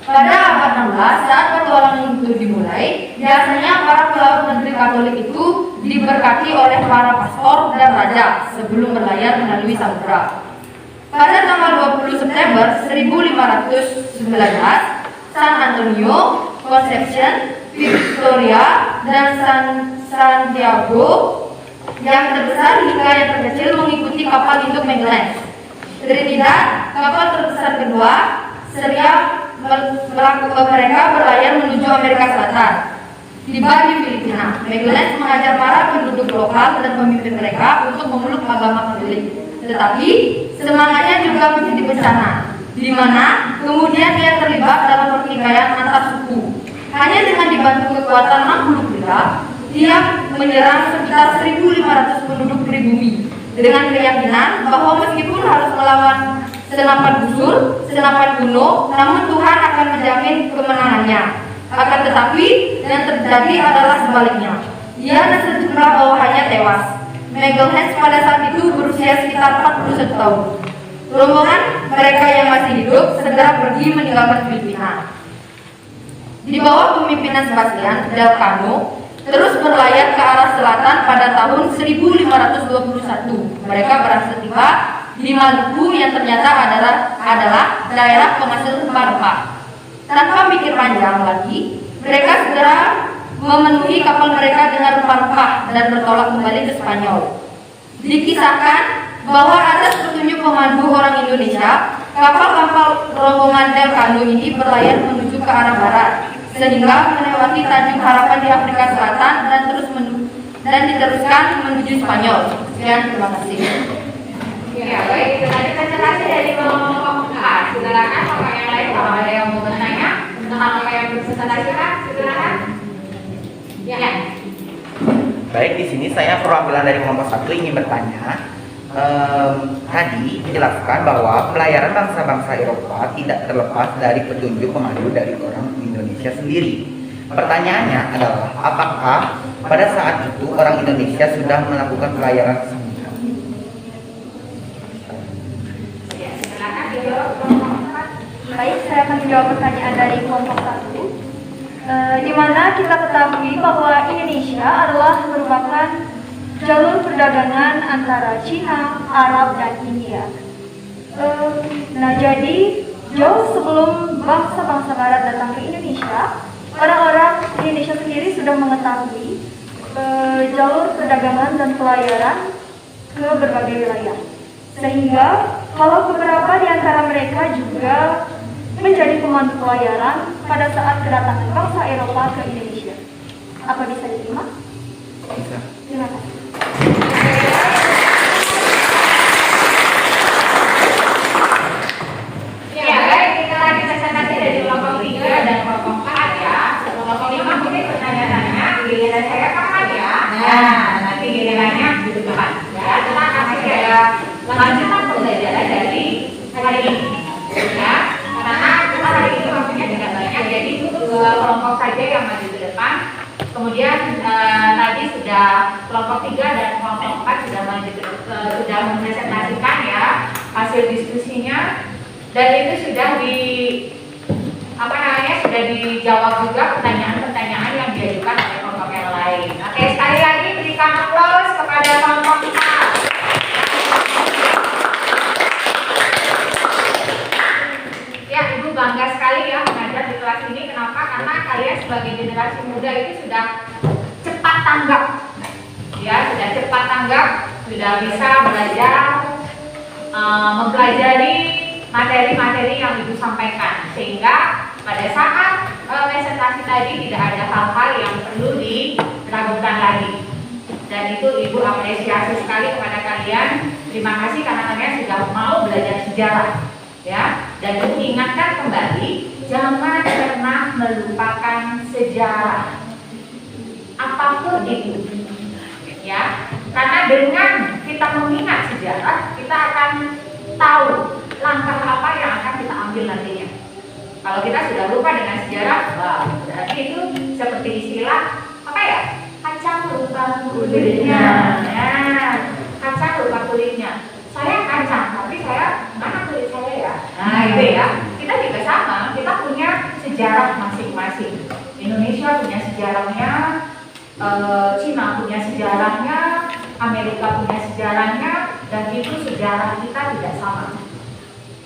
Pada abad 16 saat petualangan itu dimulai, biasanya para pelaut negeri Katolik itu diberkati oleh para pastor dan raja sebelum berlayar melalui samudra. Pada tanggal 20 September 1519, San Antonio, Concepcion, Victoria, dan Santiago yang terbesar hingga yang terkecil mengikuti kapal induk Magellan. Trinidad, kapal terbesar kedua, mereka berlayar menuju Amerika Selatan. Tiba di Filipina, Magellan mengajak para penduduk lokal dan pemimpin mereka untuk memeluk agama Katolik. Tetapi semangatnya juga menjadi bencana, di mana kemudian dia terlibat dalam pertikaian antar suku. Hanya dengan dibantu kekuatan 60 pria, dia menyerang sekitar 1.500 penduduk pribumi dengan keyakinan bahwa meskipun harus melawan senapan busur, senapan kuno, namun Tuhan akan menjamin kemenangannya. Akan tetapi yang terjadi adalah sebaliknya. Dia dan sejumlah bawahannya tewas. Magellan pada saat itu berusia sekitar 41 tahun. Rombongan mereka yang masih hidup segera pergi meninggalkan Filipina. Di bawah pemimpinan Sebastian Elcano terus berlayar ke arah selatan pada tahun 1521. Mereka berhasil tiba di Maluku yang ternyata adalah daerah penghasil rempah-rempah. Tanpa mikir panjang lagi, mereka segera memenuhi kapal mereka dengan rempah-rempah dan bertolak kembali ke Spanyol. Dikisahkan bahwa atas petunjuk pemandu orang Indonesia, kapal-kapal rombongan Elcano ini berlayar menuju ke arah barat, sehingga melewati Tanjung Harapan di Afrika Selatan dan diteruskan menuju Spanyol. Sekian, terima kasih. Ya, baik, tadi presentasi dari kelompok A. Silakan kelompok yang lain kalau ada yang mau bertanya tentang apa yang dipresentasikan, silakan. Ya. Baik, di sini saya perwakilan dari kelompok 1 ingin bertanya. Tadi dijelaskan bahwa pelayaran bangsa-bangsa Eropa tidak terlepas dari petunjuk pemandu dari orang Indonesia sendiri. Pertanyaannya adalah, apakah pada saat itu orang Indonesia sudah melakukan pelayaran samudra? Baik, saya akan menjawab pertanyaan dari kelompok 1, di mana kita ketahui bahwa Indonesia adalah merupakan jalur perdagangan antara Cina, Arab, dan India. Nah, jadi jauh sebelum bangsa-bangsa Barat datang ke Indonesia, orang-orang di Indonesia sendiri sudah mengetahui jalur perdagangan dan pelayaran ke berbagai wilayah. Sehingga kalau beberapa di antara mereka juga menjadi pemandu pelayaran pada saat kedatangan bangsa Eropa ke Indonesia. Apa bisa diterima? Bisa. Terima kasih. Ya, baik, kita lagi presentasi dari kelompok 3 dan kelompok 4 ya. Kelompok 5 mungkin bertanya-tanya, giliran saya kapan ya? Nah, nanti gilirannya di depan. Ya, kita kasih kayak lanjutan pembelajaran dari hari ini. Ya, karena kita hari ini waktunya tidak banyak, jadi dua kelompok saja yang maju ke depan. Kemudian tadi sudah kelompok 3 dan kelompok 4 sudah sudah mempresentasikan ya hasil diskusinya, dan itu sudah sudah dijawab juga pertanyaan-pertanyaan yang diajukan oleh kelompok yang lain. Oke, sekali lagi berikan aplaus kepada kelompok 4. Ya, Ibu bangga sekali ya mengajar di kelas ini. Kenapa? Karena kalian sebagai generasi muda itu sudah cepat tanggap. Ya, sudah cepat tanggap, sudah bisa belajar, mempelajari materi-materi yang Ibu sampaikan. Sehingga pada saat presentasi tadi tidak ada hal-hal yang perlu diragukan lagi. Dan itu Ibu apresiasi sekali kepada kalian. Terima kasih karena kalian sudah mau belajar sejarah. Ya, dan mengingatkan kembali, jangan pernah melupakan sejarah apapun itu, ya, karena dengan kita mengingat sejarah, kita akan tahu langkah apa yang akan kita ambil nantinya. Kalau kita sudah lupa dengan sejarah, wah, berarti itu seperti istilah apa ya? Kacang lupa kulitnya. Nah, kacang lupa kulitnya. Saya kacang, tapi saya mana kulit saya ya? Nah itu ya, kita juga sama, kita punya sejarah masing-masing. Indonesia punya sejarahnya, Cina punya sejarahnya, Amerika punya sejarahnya, dan itu sejarah kita tidak sama.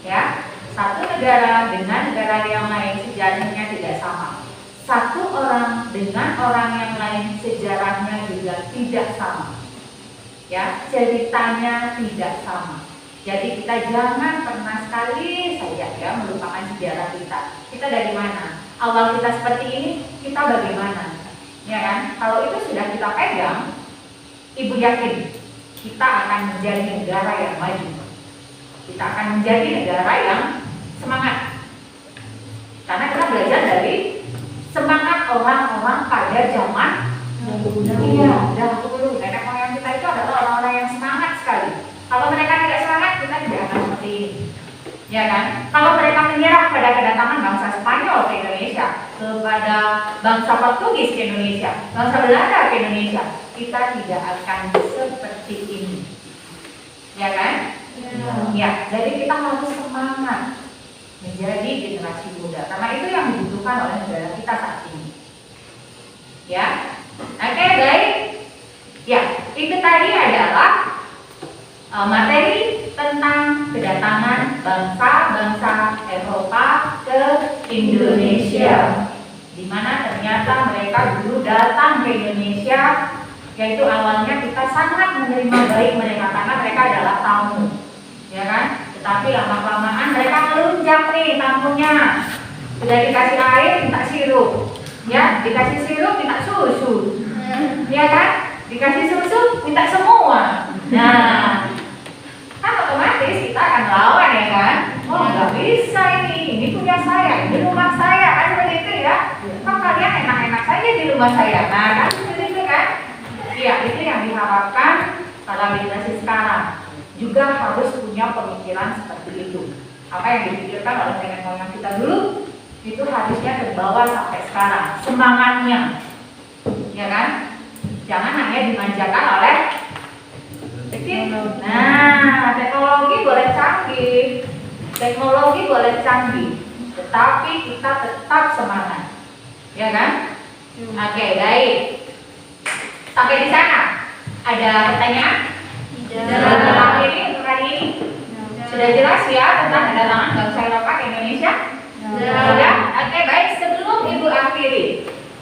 Ya, satu negara dengan negara yang lain sejarahnya tidak sama. Satu orang dengan orang yang lain sejarahnya juga tidak sama. Ya, ceritanya tidak sama. Jadi kita jangan pernah sekali saja ya melupakan sejarah kita. Kita dari mana? Awal kita seperti ini, kita bagaimana? Ya kan? Kalau itu sudah kita pegang, Ibu yakin kita akan menjadi negara yang maju. Kita akan menjadi negara yang semangat. Karena kita belajar dari semangat orang-orang pada zaman dahulu. Nenek moyang kita itu adalah orang-orang yang semangat sekali. Kalau mereka tidak semangat, kita tidak akan seperti ini. Ya kan? Kalau mereka menyerah pada kedatangan bangsa Spanyol ke Indonesia, kepada bangsa Portugis ke Indonesia, bangsa Belanda ke Indonesia, kita tidak akan seperti ini. Ya kan? Ya, jadi kita harus semangat menjadi generasi muda. Karena itu yang dibutuhkan oleh negara kita saat ini. Ya. Oke, baik. Ya, itu tadi adalah materi tentang kedatangan bangsa-bangsa Eropa ke Indonesia, di mana ternyata mereka dulu datang ke Indonesia, yaitu awalnya kita sangat menerima baik mereka karena mereka adalah tamu, ya kan? Tetapi lama-kelamaan mereka melunjak nih tamunya, sudah dikasih air minta sirup, ya, dikasih sirup minta susu, ya kan? Dikasih susu minta semua. Nah, kan otomatis kita akan lawan ya kan? Oh nggak bisa ini punya saya, ini rumah saya, kan seperti itu ya. Kan kalian enak-enak saja di rumah saya. Nah kan seperti itu kan? Iya, itu yang diharapkan para generasi sekarang juga harus punya pemikiran seperti itu. Apa yang dipikirkan oleh nenek moyang kita dulu itu harusnya terbawa sampai sekarang semangatnya, ya kan? Jangan hanya dimanjakan oleh nah, teknologi boleh canggih, teknologi boleh canggih, tetapi kita tetap semangat, ya kan? Oke, baik. Sampai di sana ada pertanyaan? Tidak. Ini untuk hari ini sudah jelas ya tentang kedatangan bangsa Eropa ke Indonesia? Sudah. Oke, baik. Sebelum Ibu sebelah kiri.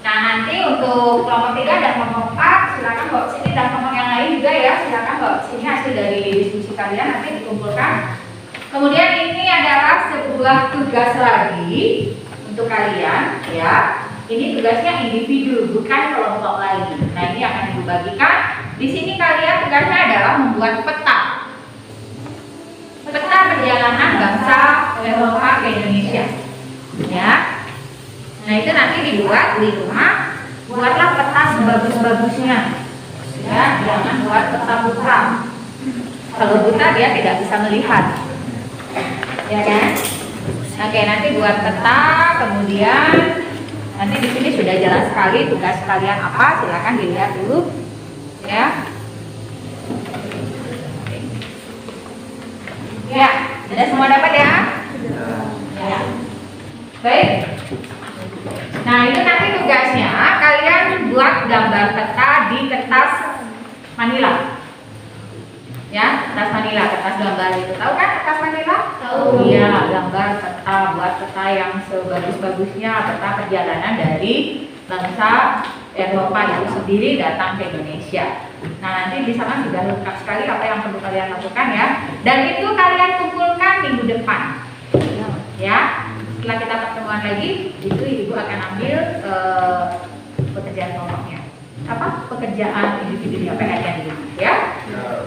Nah, nanti untuk kelompok 3 dan kelompok 4 silakan bawa sini, dan kelompok yang lain juga ya, silakan bawa sini hasil dari diskusi kalian nanti dikumpulkan. Kemudian ini adalah sebuah tugas lagi untuk kalian ya. Ini tugasnya individu, bukan kelompok lagi. Nah, ini akan dibagikan. Di sini kalian tugasnya adalah membuat peta. Peta perjalanan bangsa Eropa ke Indonesia. Ya. Nah, itu nanti dibuat di rumah. Buatlah peta sebagus-bagusnya. Ya, jangan buat peta buta. Kalau buta dia tidak bisa melihat. Ya kan? Oke, nanti buat peta, kemudian nanti di sini sudah jelas sekali tugas kalian apa, silakan dilihat dulu. Ya. Ya, sudah semua dapat ya? Ya. Baik. Nah, itu nanti tugasnya kalian buat gambar peta di kertas Manila. Ya, kertas Manila, kertas gambar itu. Tahu kan kertas Manila? Tahu. Iya, gambar peta, buat peta yang sebagus-bagusnya, peta perjalanan dari bangsa Eropa itu sendiri datang ke Indonesia. Nah, nanti di sana sudah lengkap sekali apa yang perlu kalian lakukan ya. Dan itu kalian kumpulkan minggu depan. Ya, setelah kita pertemuan lagi, itu ibu akan ambil pekerjaan kelompoknya. Apa? Pekerjaan individunya, PR-nya dulu ya.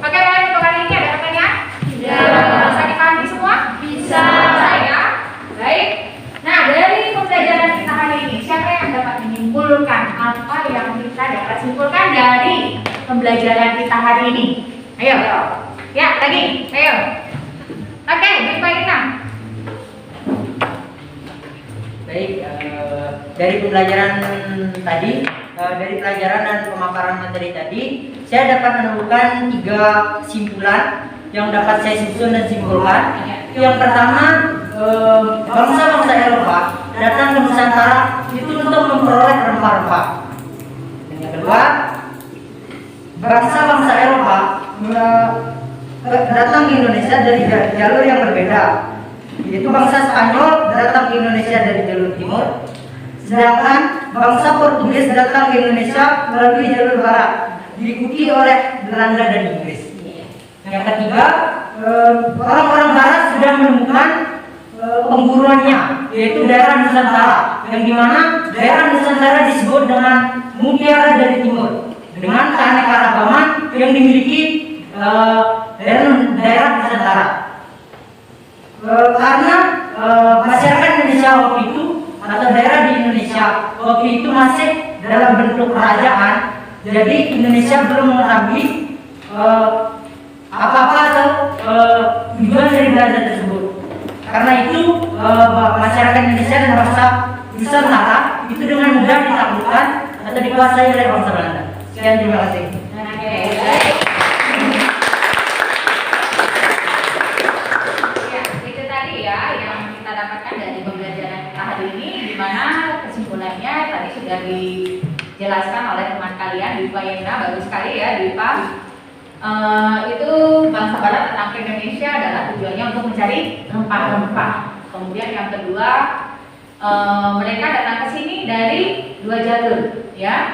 Oke, baik, untuk kali ini ada pertanyaan? Bisa dipahami semua? Bisa ya. Baik. Nah, dari pembelajaran kita hari ini, siapa yang dapat menyimpulkan apa yang kita dapat simpulkan dari pembelajaran kita hari ini? Ayo. Ya, lagi. Ayo. Oke, Mbak Ina. Baik, dari pembelajaran tadi, dari pelajaran dan pemaparan materi tadi, saya dapat menemukan 3 kesimpulan yang dapat saya susun dan simpulkan. Yang pertama, bangsa-bangsa Eropa datang ke Nusantara itu untuk memperoleh rempah-rempah. Dan yang kedua, bangsa-bangsa Eropa datang ke Indonesia dari jalur yang berbeda. Yaitu bangsa Spanyol datang ke Indonesia dari jalur timur, sedangkan bangsa Portugis datang ke Indonesia melalui jalur barat, diikuti oleh Belanda dan Inggris. Yang ketiga, orang-orang barat sudah menemukan pemburuannya, yaitu daerah Nusantara, yang dimana daerah Nusantara disebut dengan Mutiara dari Timur, dengan keanekaragaman yang dimiliki daerah Nusantara. Karena masyarakat Indonesia waktu itu atau daerah di Indonesia waktu itu masih dalam bentuk kerajaan, jadi Indonesia belum mengetahui apa-apa atau tujuan dari Belanda tersebut. Karena itu masyarakat Indonesia dan bangsa Nusantara itu dengan mudah ditaklukkan atau dikuasai oleh bangsa Belanda. Sekian, terima kasih. Sudah dijelaskan oleh teman kalian di Yena, bagus sekali ya di itu bangsa barat datang ke Indonesia adalah tujuannya untuk mencari rempah-rempah. Kemudian yang kedua, mereka datang ke sini dari 2 jalur ya,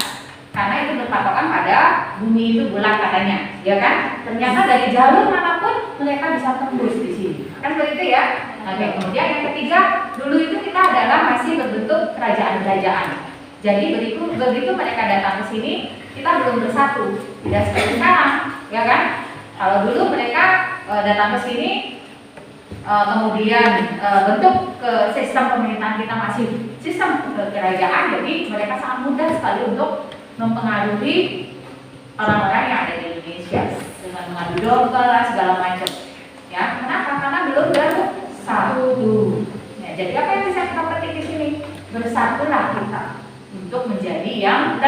karena itu berpatokan pada bumi itu bulat katanya, ya kan? Ternyata dari jalur manapun mereka bisa tembus di sini, kan begitu ya? Oke, kemudian yang ketiga, dulu itu kita adalah masih berbentuk kerajaan-kerajaan. Jadi begitu mereka datang ke sini, kita belum bersatu, tidak seperti sekarang, ya kan? Kalau dulu mereka datang ke sini, kemudian bentuk ke sistem pemerintahan kita masih sistem kerajaan, jadi mereka sangat mudah sekali untuk mempengaruhi orang-orang yang ada di Indonesia dengan mengadu domba lah segala macam. Ya, kenapa? Karena belum bersatu. Ya, jadi apa yang bisa kita petik di sini? Bersatulah kita untuk menjadi yang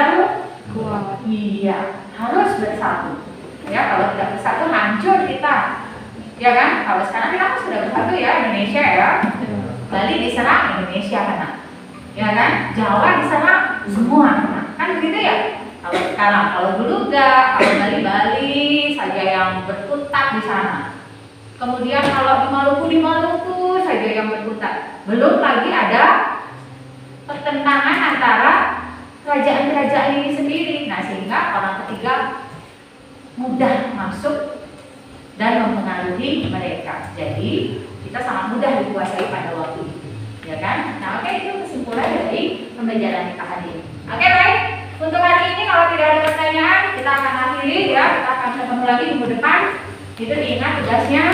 kuat. Iya, harus bersatu. Ya, kalau tidak bersatu hancur kita. Ya kan? Kalau sekarang kita sudah bersatu ya, Indonesia ya. Bali diserang, Indonesia kena. Ya kan? Jawa diserang, semua kena. Kan begitu ya? Kalau sekarang, kalau dulu enggak, kalau Bali saja yang berkutat di sana. Kemudian kalau di Maluku saja yang berkutat. Belum lagi ada pertentangan antara kerajaan-kerajaan ini sendiri. Nah, sehingga orang ketiga mudah masuk dan mempengaruhi mereka. Jadi kita sangat mudah dikuasai pada waktu itu, ya kan? Nah, oke, itu kesimpulan dari pembelajaran kita hari ini. Oke, baik. Untuk hari ini kalau tidak ada pertanyaan, kita akan akhiri ya. Kita akan ketemu lagi minggu depan. Itu diingat tugasnya.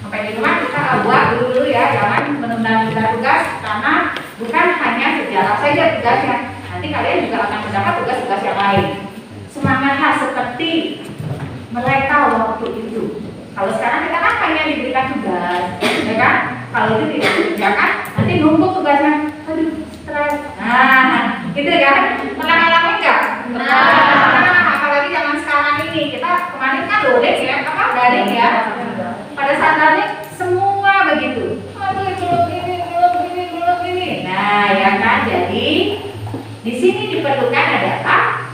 Sampai di rumah kita buat dulu ya, jangan menunda-nunda tugas karena bukan hanya sejarah saja tugasnya. Nanti kalian juga akan mendapat tugas-tugas yang lain. Semangatlah seperti mereka waktu itu. Kalau sekarang kita kan hanya diberikan tugas, ya kan? Kalau itu tidak dikerjakan, nanti numpuk tugasnya. Aduh, stres. Nah, gitu kan? Pernah ngalamin nggak? Nah, apalagi zaman sekarang ini, kita kemarin kan daring ya, apa daring ya? Pada saat daring semua begitu. Aduh, belum ini. Nah, ya kan? Jadi di sini diperlukan adalah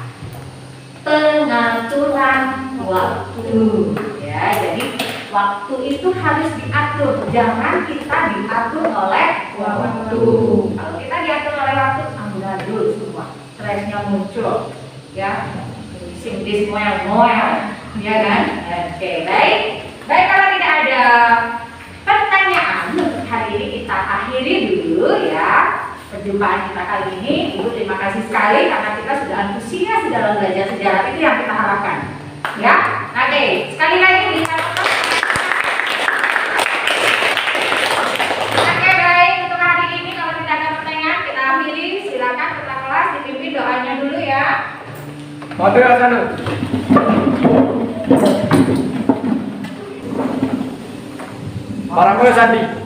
pengaturan waktu. Ya, jadi waktu itu harus diatur, jangan kita diatur oleh waktu. Kalau kita diatur oleh waktu, amburadul semua, stresnya muncul, ya, sing moel, ya kan? Oke, baik. Baik, kalau tidak ada pertanyaan untuk hari ini kita akhiri dulu ya perjumpaan kita kali ini. Ibu terima kasih sekali karena kita sudah antusias dalam belajar sejarah, itu yang kita harapkan. Ya, oke, sekali lagi berikan. Oke, baik, untuk hari ini kalau tidak ada pertanyaan kita akhiri. Silakan ketua kelas dipimpin doanya dulu ya. Mati Asanu. Para Sandi.